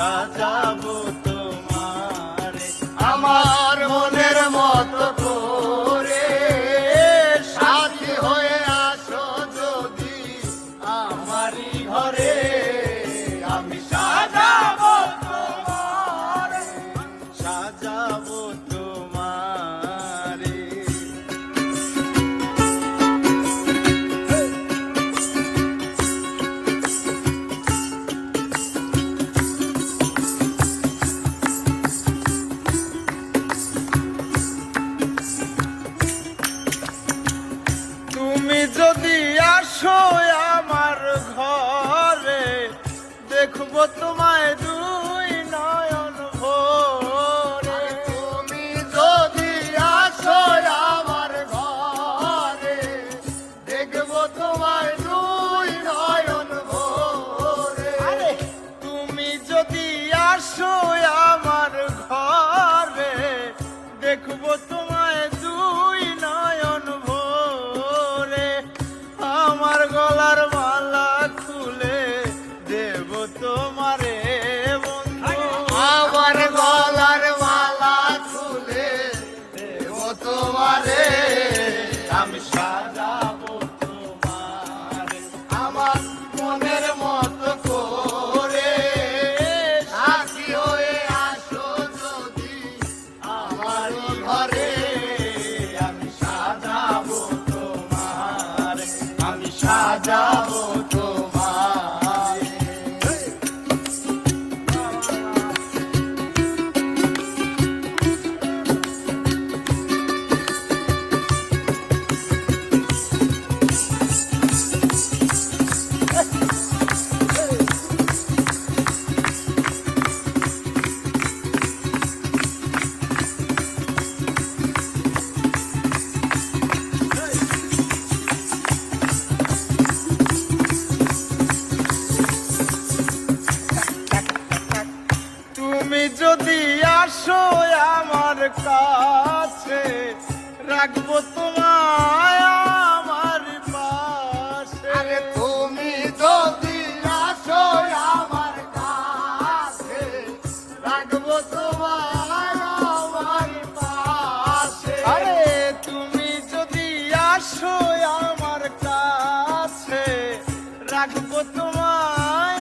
সাজাবো তোমারে আমার মনের মতো করে। সাথী হয়ে আসো যদি আমারই ঘরে, আমি সাজাবো তোমারে, সাজাবো তোমারে। তুমি যদি আসো আমার ঘরে, দেখবো তোমায় দুই নয়ন ভরে। তুমি যদি আসো আমার ঘরে, দেখবো তোমায় দুই নয়ন ভরে। তুমি যদি আসো আমার ঘরে, দেখবো তোমায় দুই নয়ন ভরে। আমার গলার মালা খুলে দেব তোমারে বন্ধু, আমার গলার মালা খুলে দেব তোমারে। আমি সাজাবো তোমারে আমার মনের মতো করে। সাথী হয়ে আসো যদি আমার ঘরে, আমি সাজাবো তোমারে, আমি সাজাবো তোমারে। তুমি যদি আসো আমার কাছে, রাখবো তোমায় আমার পাশে। আরে তুমি যদি আসো আমার কাছে, রাখবো তোমায়